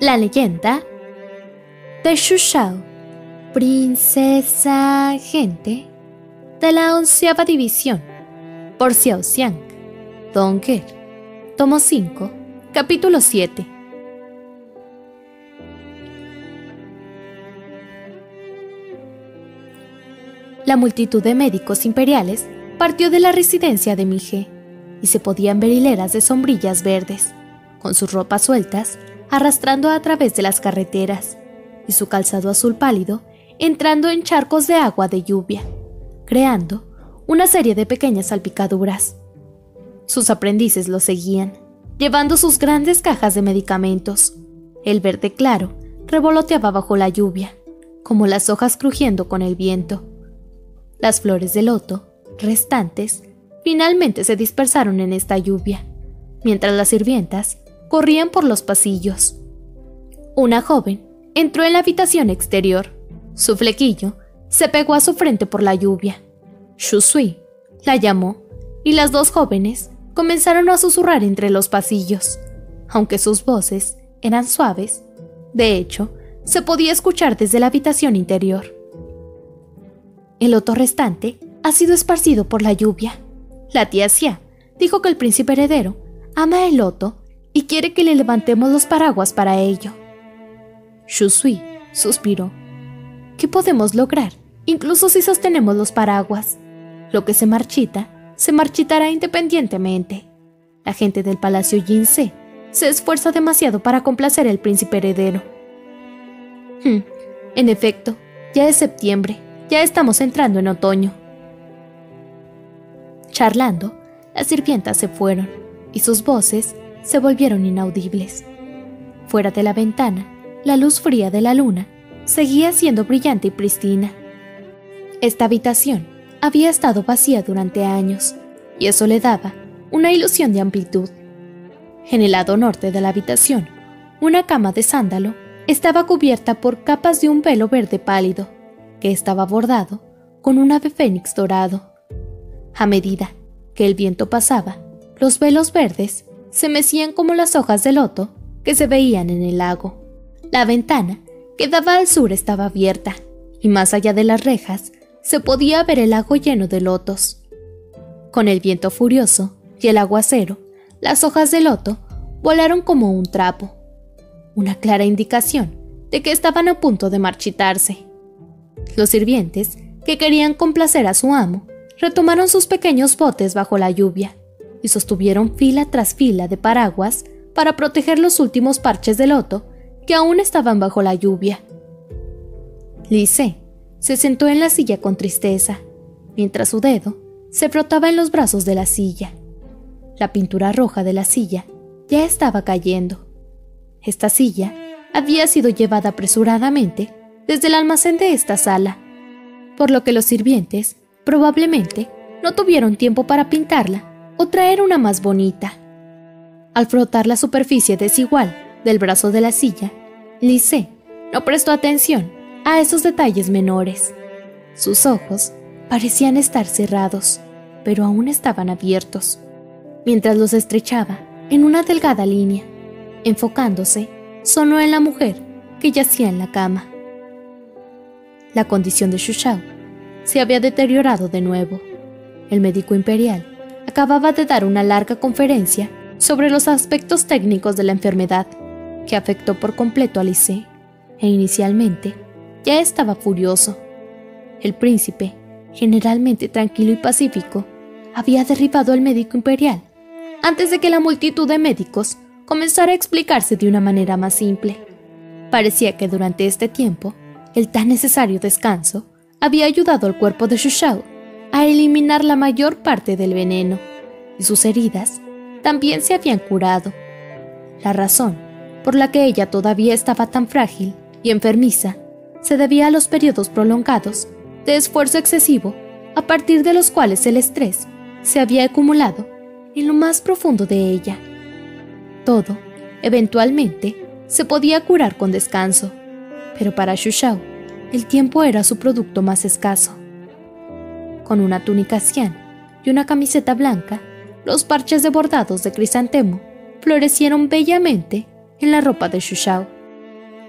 La leyenda de Xu Shao, princesa gente de la 11ª división, por Xiao Xiang, Donger, tomo 5, capítulo 7. La multitud de médicos imperiales partió de la residencia de Mije, y se podían ver hileras de sombrillas verdes, con sus ropas sueltas, arrastrando a través de las carreteras, y su calzado azul pálido entrando en charcos de agua de lluvia, creando una serie de pequeñas salpicaduras. Sus aprendices lo seguían, llevando sus grandes cajas de medicamentos. El verde claro revoloteaba bajo la lluvia, como las hojas crujiendo con el viento. Las flores de loto restantes finalmente se dispersaron en esta lluvia, mientras las sirvientas corrían por los pasillos. Una joven entró en la habitación exterior. Su flequillo se pegó a su frente por la lluvia. Xu Sui la llamó, y las dos jóvenes comenzaron a susurrar entre los pasillos. Aunque sus voces eran suaves, de hecho, se podía escuchar desde la habitación interior. El loto restante ha sido esparcido por la lluvia. La tía Xia dijo que el príncipe heredero ama el loto y quiere que le levantemos los paraguas para ello. Xu Sui suspiró. ¿Qué podemos lograr, incluso si sostenemos los paraguas? Lo que se marchitará independientemente. La gente del palacio Jinse se esfuerza demasiado para complacer al príncipe heredero. En efecto, ya es septiembre, ya estamos entrando en otoño. Charlando, las sirvientas se fueron, y sus voces se volvieron inaudibles. Fuera de la ventana, la luz fría de la luna seguía siendo brillante y pristina. Esta habitación había estado vacía durante años, y eso le daba una ilusión de amplitud. En el lado norte de la habitación, una cama de sándalo estaba cubierta por capas de un velo verde pálido, que estaba bordado con un ave fénix dorado. A medida que el viento pasaba, los velos verdes se mecían como las hojas de loto que se veían en el lago. La ventana que daba al sur estaba abierta, y más allá de las rejas se podía ver el lago lleno de lotos. Con el viento furioso y el aguacero, las hojas de loto volaron como un trapo, una clara indicación de que estaban a punto de marchitarse. Los sirvientes, que querían complacer a su amo, retomaron sus pequeños botes bajo la lluvia y sostuvieron fila tras fila de paraguas para proteger los últimos parches de loto que aún estaban bajo la lluvia. Li Se se sentó en la silla con tristeza, mientras su dedo se frotaba en los brazos de la silla. La pintura roja de la silla ya estaba cayendo. Esta silla había sido llevada apresuradamente desde el almacén de esta sala, por lo que los sirvientes probablemente no tuvieron tiempo para pintarla o traer una más bonita. Al frotar la superficie desigual del brazo de la silla, Li Se no prestó atención a esos detalles menores. Sus ojos parecían estar cerrados, pero aún estaban abiertos, mientras los estrechaba en una delgada línea. Enfocándose solo en la mujer que yacía en la cama. La condición de Xu Shao se había deteriorado de nuevo. El médico imperial acababa de dar una larga conferencia sobre los aspectos técnicos de la enfermedad, que afectó por completo a Li Se, e inicialmente ya estaba furioso. El príncipe, generalmente tranquilo y pacífico, había derribado al médico imperial antes de que la multitud de médicos comenzara a explicarse de una manera más simple. Parecía que durante este tiempo, el tan necesario descanso había ayudado al cuerpo de Xu Shao a eliminar la mayor parte del veneno, y sus heridas también se habían curado. La razón por la que ella todavía estaba tan frágil y enfermiza se debía a los periodos prolongados de esfuerzo excesivo, a partir de los cuales el estrés se había acumulado en lo más profundo de ella. Todo, eventualmente, se podía curar con descanso, pero para Xu Shao, el tiempo era su producto más escaso. Con una túnica xian y una camiseta blanca, los parches de bordados de crisantemo florecieron bellamente en la ropa de Xu Shao.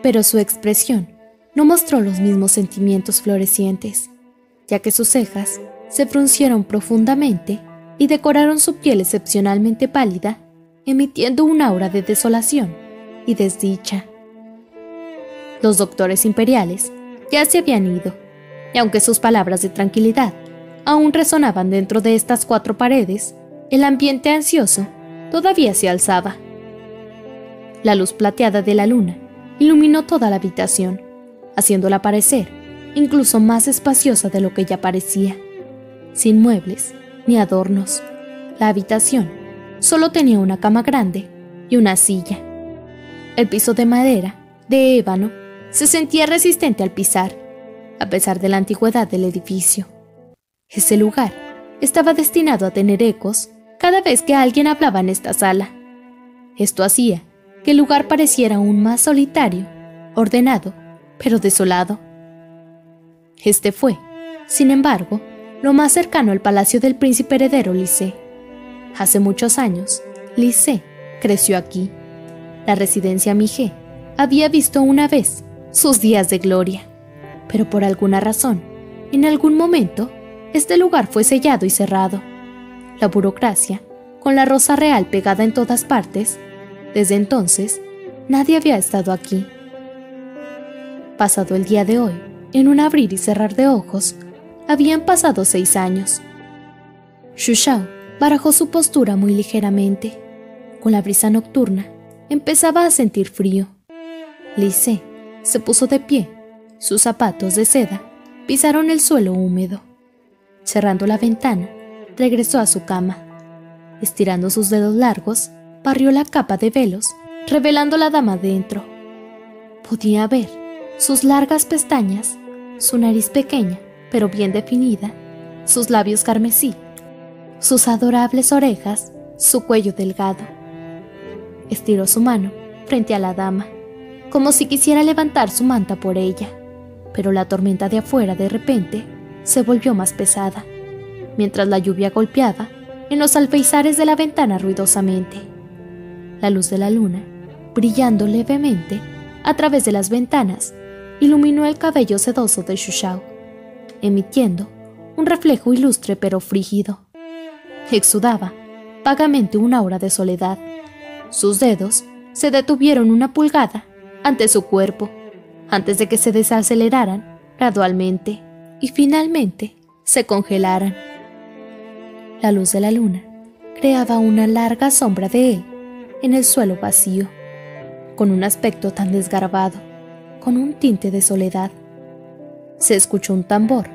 pero su expresión no mostró los mismos sentimientos florecientes, ya que sus cejas se fruncieron profundamente y decoraron su piel excepcionalmente pálida, emitiendo un aura de desolación y desdicha. Los doctores imperiales ya se habían ido, y aunque sus palabras de tranquilidad aún resonaban dentro de estas 4 paredes, el ambiente ansioso todavía se alzaba. La luz plateada de la luna iluminó toda la habitación, haciéndola parecer incluso más espaciosa de lo que ya parecía. Sin muebles ni adornos, la habitación solo tenía una cama grande y una silla. El piso de madera, de ébano, se sentía resistente al pisar, a pesar de la antigüedad del edificio. Ese lugar estaba destinado a tener ecos cada vez que alguien hablaba en esta sala. Esto hacía que el lugar pareciera aún más solitario, ordenado, pero desolado. Este fue, sin embargo, lo más cercano al palacio del príncipe heredero Lisée. Hace muchos años, Lisée creció aquí. La residencia Mige había visto una vez sus días de gloria, pero por alguna razón, en algún momento, este lugar fue sellado y cerrado. La burocracia, con la rosa real pegada en todas partes, desde entonces, nadie había estado aquí. Pasado el día de hoy, en un abrir y cerrar de ojos, habían pasado 6 años. Xu Shao barajó su postura muy ligeramente. Con la brisa nocturna, empezaba a sentir frío. Lisée se puso de pie. Sus zapatos de seda pisaron el suelo húmedo. Cerrando la ventana, regresó a su cama. Estirando sus dedos largos, barrió la capa de velos, revelando la dama dentro. Podía ver sus largas pestañas, su nariz pequeña, pero bien definida, sus labios carmesí, sus adorables orejas, su cuello delgado. Estiró su mano frente a la dama, como si quisiera levantar su manta por ella, pero la tormenta de afuera de repente se volvió más pesada, mientras la lluvia golpeaba en los alféizares de la ventana ruidosamente. La luz de la luna, brillando levemente a través de las ventanas, iluminó el cabello sedoso de Xu Shao, emitiendo un reflejo ilustre pero frígido. Exudaba vagamente un aura de soledad. Sus dedos se detuvieron una pulgada ante su cuerpo, antes de que se desaceleraran gradualmente y finalmente se congelaran. La luz de la luna creaba una larga sombra de él en el suelo vacío, con un aspecto tan desgarbado, con un tinte de soledad. Se escuchó un tambor,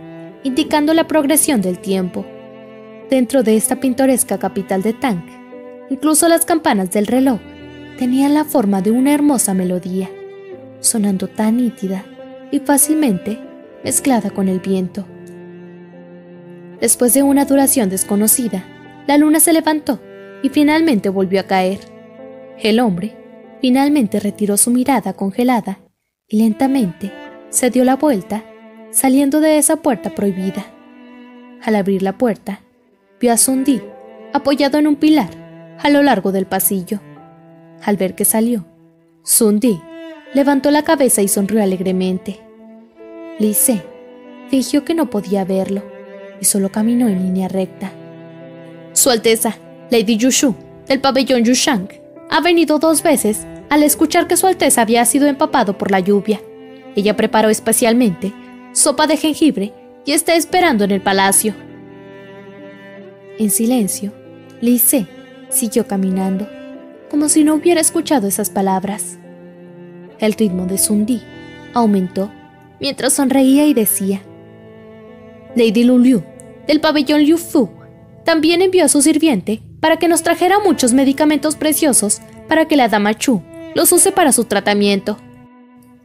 indicando la progresión del tiempo. Dentro de esta pintoresca capital de Tang, incluso las campanas del reloj tenían la forma de una hermosa melodía, sonando tan nítida y fácilmente mezclada con el viento. Después de una duración desconocida, la luna se levantó y finalmente volvió a caer. El hombre finalmente retiró su mirada congelada y lentamente se dio la vuelta, saliendo de esa puerta prohibida. Al abrir la puerta, vio a Sun Di apoyado en un pilar a lo largo del pasillo. Al ver que salió, Sun Di levantó la cabeza y sonrió alegremente. Lisée fingió que no podía verlo y solo caminó en línea recta. Su Alteza, Lady Yushu, del pabellón Yushang, ha venido 2 veces al escuchar que Su Alteza había sido empapado por la lluvia. Ella preparó especialmente sopa de jengibre y está esperando en el palacio. En silencio, Lisée siguió caminando, como si no hubiera escuchado esas palabras. El ritmo de Sun Di aumentó mientras sonreía y decía: Lady Lu Liu, del pabellón Liu Fu, también envió a su sirviente para que nos trajera muchos medicamentos preciosos para que la dama Chu los use para su tratamiento.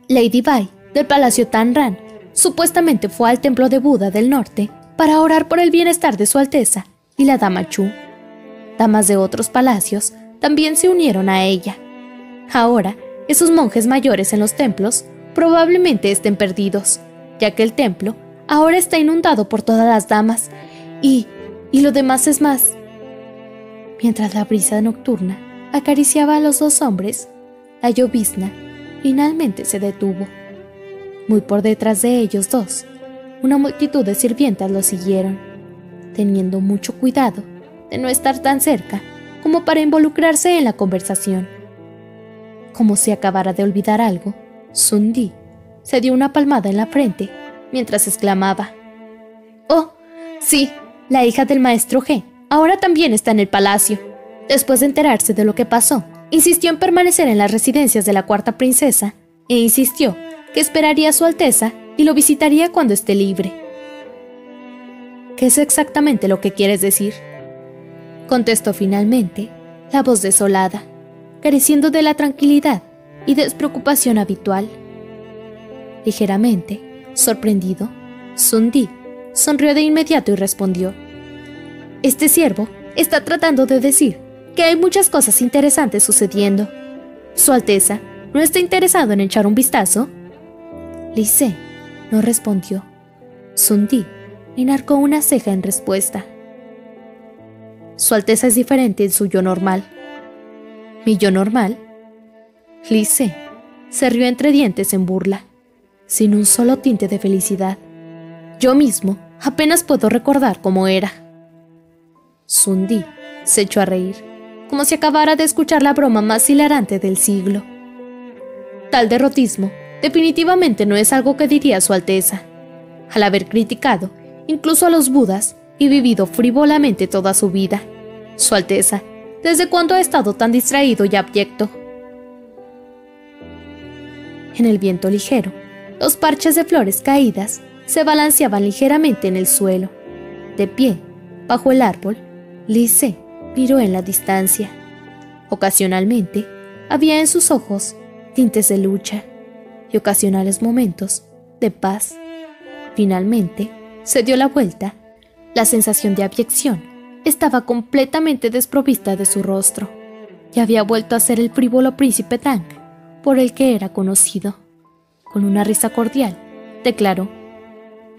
Lady Bai, del palacio Tanran, supuestamente fue al templo de Buda del norte para orar por el bienestar de Su Alteza y la dama Chu. Damas de otros palacios también se unieron a ella. Ahora, esos monjes mayores en los templos probablemente estén perdidos, ya que el templo ahora está inundado por todas las damas y lo demás es más. Mientras la brisa nocturna acariciaba a los 2 hombres, la llovizna finalmente se detuvo. Muy por detrás de ellos dos, una multitud de sirvientas lo siguieron, teniendo mucho cuidado de no estar tan cerca como para involucrarse en la conversación. Como si acabara de olvidar algo, Sun Di se dio una palmada en la frente mientras exclamaba: «Oh, sí, la hija del maestro G ahora también está en el palacio». Después de enterarse de lo que pasó, insistió en permanecer en las residencias de la cuarta princesa e insistió que esperaría a su Alteza y lo visitaría cuando esté libre. «¿Qué es exactamente lo que quieres decir?», contestó finalmente la voz desolada, careciendo de la tranquilidad y despreocupación habitual. Ligeramente sorprendido, Sun Di sonrió de inmediato y respondió: «Este siervo está tratando de decir que hay muchas cosas interesantes sucediendo. ¿Su Alteza no está interesado en echar un vistazo?». Li Se no respondió. Sun Di enarcó una ceja en respuesta. «Su Alteza es diferente en su yo normal». «¿Mi yo normal?». Li Se se rió entre dientes en burla, sin un solo tinte de felicidad. «Yo mismo apenas puedo recordar cómo era». Sun Di se echó a reír, como si acabara de escuchar la broma más hilarante del siglo. Tal derrotismo definitivamente no es algo que diría Su Alteza, al haber criticado incluso a los budas y vivido frívolamente toda su vida. Su Alteza, ¿desde cuándo ha estado tan distraído y abyecto? En el viento ligero, los parches de flores caídas se balanceaban ligeramente en el suelo. De pie, bajo el árbol, Li Se miró en la distancia. Ocasionalmente, había en sus ojos tintes de lucha y ocasionales momentos de paz. Finalmente, se dio la vuelta. La sensación de abyección estaba completamente desprovista de su rostro y había vuelto a ser el frívolo príncipe Tang por el que era conocido. Con una risa cordial, declaró: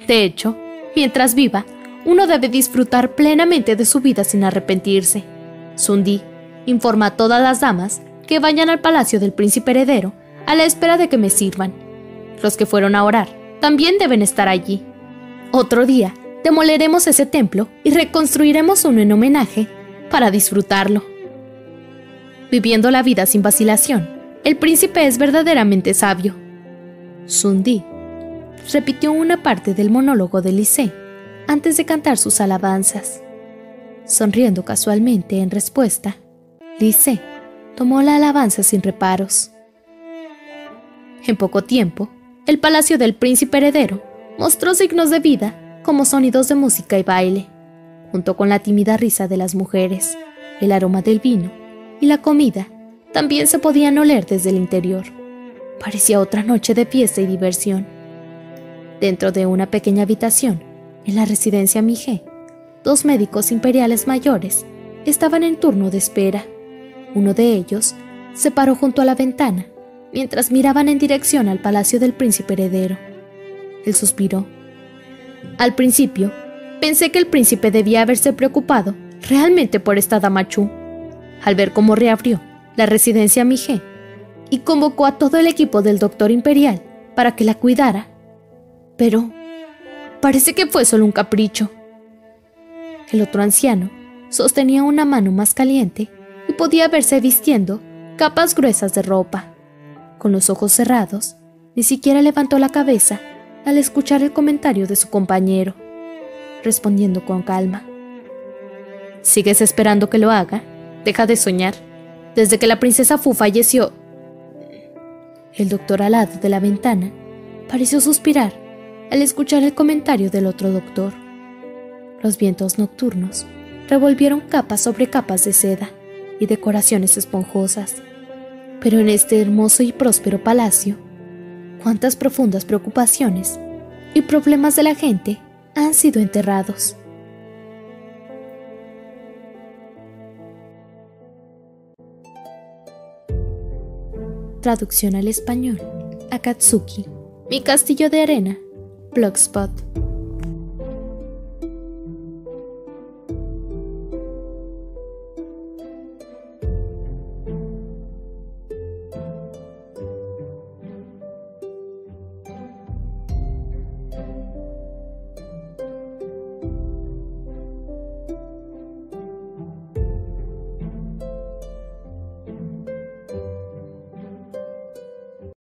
«De hecho, mientras viva, uno debe disfrutar plenamente de su vida sin arrepentirse. Sun Di informa a todas las damas que vayan al palacio del príncipe heredero a la espera de que me sirvan. Los que fueron a orar también deben estar allí. Otro día demoleremos ese templo y reconstruiremos uno en homenaje para disfrutarlo». Viviendo la vida sin vacilación, el príncipe es verdaderamente sabio. Sun Di repitió una parte del monólogo de Li Se antes de cantar sus alabanzas. Sonriendo casualmente en respuesta, Li Se tomó la alabanza sin reparos. En poco tiempo, el palacio del príncipe heredero mostró signos de vida como sonidos de música y baile, junto con la tímida risa de las mujeres. El aroma del vino y la comida también se podían oler desde el interior. Parecía otra noche de fiesta y diversión. Dentro de una pequeña habitación, en la residencia Mige, 2 médicos imperiales mayores estaban en turno de espera. Uno de ellos se paró junto a la ventana mientras miraban en dirección al palacio del príncipe heredero. Él suspiró. «Al principio, pensé que el príncipe debía haberse preocupado realmente por esta dama Chu. Al ver cómo reabrió la residencia Mige y convocó a todo el equipo del doctor imperial para que la cuidara. Pero parece que fue solo un capricho». El otro anciano sostenía una mano más caliente y podía verse vistiendo capas gruesas de ropa. Con los ojos cerrados, ni siquiera levantó la cabeza al escuchar el comentario de su compañero, respondiendo con calma: «¿Sigues esperando que lo haga? Deja de soñar. Desde que la princesa Fu falleció...». El doctor al lado de la ventana pareció suspirar al escuchar el comentario del otro doctor. Los vientos nocturnos revolvieron capas sobre capas de seda y decoraciones esponjosas. Pero en este hermoso y próspero palacio, cuántas profundas preocupaciones y problemas de la gente han sido enterrados. Traducción al español: Akatsuki, Mi castillo de arena, Blogspot.